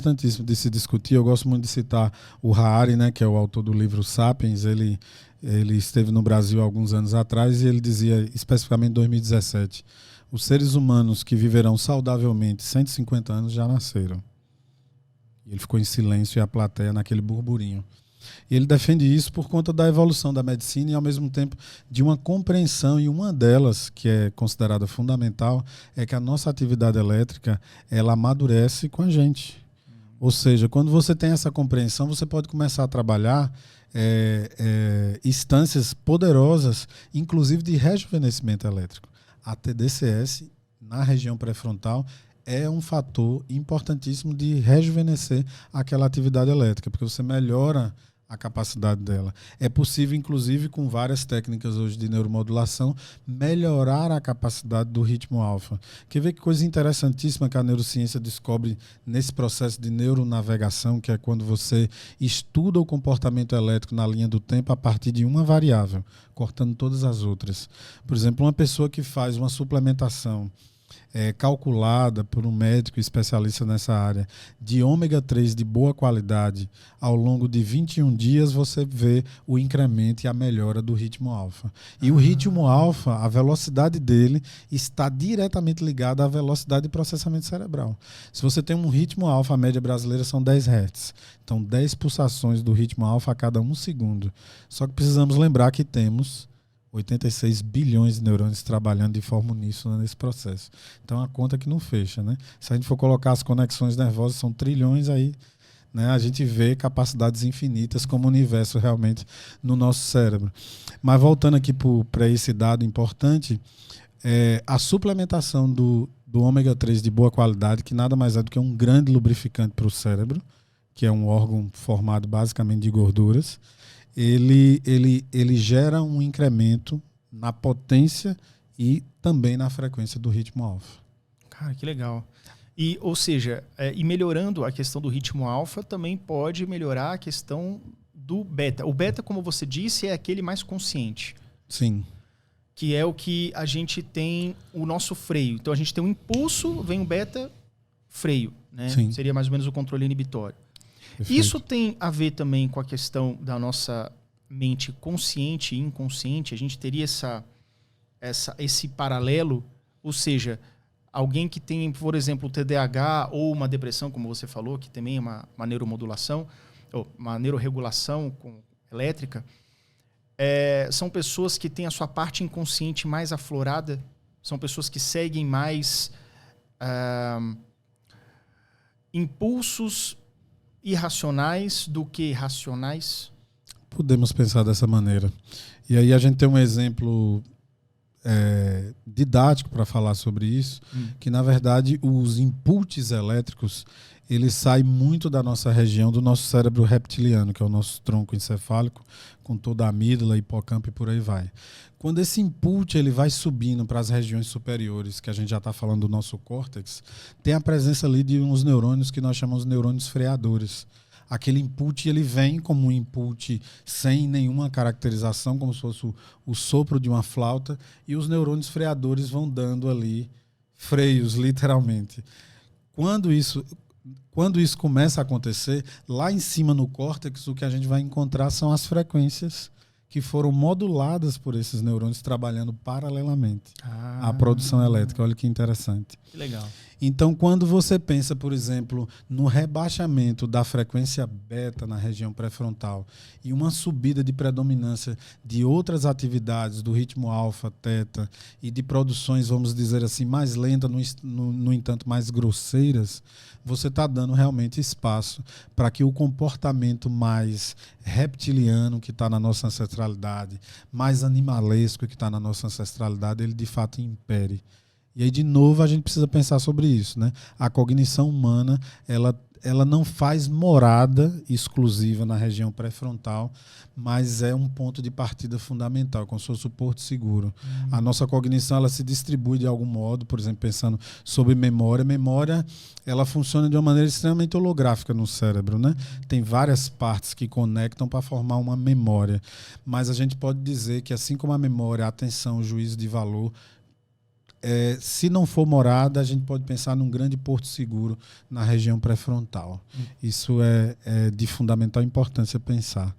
importantíssimo de se discutir. Eu gosto muito de citar o Harari, né, que é o autor do livro Sapiens. Ele esteve no Brasil há alguns anos atrás e ele dizia, especificamente em 2017, os seres humanos que viverão saudavelmente 150 anos já nasceram. E ele ficou em silêncio e a plateia naquele burburinho. E ele defende isso por conta da evolução da medicina e, ao mesmo tempo, de uma compreensão, e uma delas, que é considerada fundamental, é que a nossa atividade elétrica, ela amadurece com a gente. Ou seja, quando você tem essa compreensão, você pode começar a trabalhar instâncias poderosas, inclusive de rejuvenescimento elétrico. A TDCS, na região pré-frontal, é um fator importantíssimo de rejuvenescer aquela atividade elétrica, porque você melhora a capacidade dela. É possível, inclusive, com várias técnicas hoje de neuromodulação, melhorar a capacidade do ritmo alfa. Quer ver que coisa interessantíssima que a neurociência descobre nesse processo de neuronavegação, que é quando você estuda o comportamento elétrico na linha do tempo a partir de uma variável, cortando todas as outras. Por exemplo, uma pessoa que faz uma suplementação calculada por um médico especialista nessa área de ômega 3 de boa qualidade, ao longo de 21 dias você vê o incremento e a melhora do ritmo alfa. E o ritmo alfa, a velocidade dele está diretamente ligada à velocidade de processamento cerebral. Se você tem um ritmo alfa, a média brasileira são 10 Hz. Então 10 pulsações do ritmo alfa a cada 1 segundo. Só que precisamos lembrar que temos 86 bilhões de neurônios trabalhando de forma uníssona nesse processo. Então, a conta que não fecha, né? Se a gente for colocar as conexões nervosas, são trilhões aí, né? A gente vê capacidades infinitas como universo realmente no nosso cérebro. Mas voltando aqui para esse dado importante, a suplementação do ômega 3 de boa qualidade, que nada mais é do que um grande lubrificante para o cérebro, que é um órgão formado basicamente de gorduras, ele gera um incremento na potência e também na frequência do ritmo alfa. Cara, que legal. E, ou seja, e melhorando a questão do ritmo alfa, também pode melhorar a questão do beta. O beta, como você disse, é aquele mais consciente. Sim. Que é o que a gente tem o nosso freio. Então a gente tem um impulso, vem o beta, freio, né? Sim. Seria mais ou menos o controle inibitório. Perfeito. Isso tem a ver também com a questão da nossa mente consciente e inconsciente. A gente teria esse paralelo, ou seja, alguém que tem, por exemplo, TDAH ou uma depressão, como você falou, que também é uma neuromodulação, ou uma neuroregulação elétrica, são pessoas que têm a sua parte inconsciente mais aflorada, são pessoas que seguem mais impulsos irracionais do que racionais? Podemos pensar dessa maneira. E aí a gente tem um exemplo didático para falar sobre isso, que na verdade os inputs elétricos, eles saem muito da nossa região, do nosso cérebro reptiliano, que é o nosso tronco encefálico, com toda a amígdala, hipocampo e por aí vai. Quando esse input ele vai subindo para as regiões superiores, que a gente já está falando do nosso córtex, tem a presença ali de uns neurônios que nós chamamos de neurônios freadores. Aquele input ele vem como um input sem nenhuma caracterização, como se fosse o sopro de uma flauta, e os neurônios freadores vão dando ali freios, literalmente. Quando isso começa a acontecer, lá em cima no córtex, o que a gente vai encontrar são as frequências que foram moduladas por esses neurônios trabalhando paralelamente à produção elétrica. Olha que interessante. Que legal. Então, quando você pensa, por exemplo, no rebaixamento da frequência beta na região pré-frontal e uma subida de predominância de outras atividades do ritmo alfa, teta e de produções, vamos dizer assim, mais lentas, no entanto, mais grosseiras, você está dando realmente espaço para que o comportamento mais reptiliano que está na nossa ancestralidade, mais animalesco que está na nossa ancestralidade, ele de fato impere. E aí, de novo, a gente precisa pensar sobre isso, né? A cognição humana, ela não faz morada exclusiva na região pré-frontal, mas é um ponto de partida fundamental, como se fosse o porto seguro. A nossa cognição ela se distribui de algum modo, por exemplo, pensando sobre memória. Memória ela funciona de uma maneira extremamente holográfica no cérebro, né? Tem várias partes que conectam para formar uma memória. Mas a gente pode dizer que, assim como a memória, a atenção, o juízo de valor, se não for morada, a gente pode pensar num grande porto seguro na região pré-frontal. Isso é de fundamental importância pensar.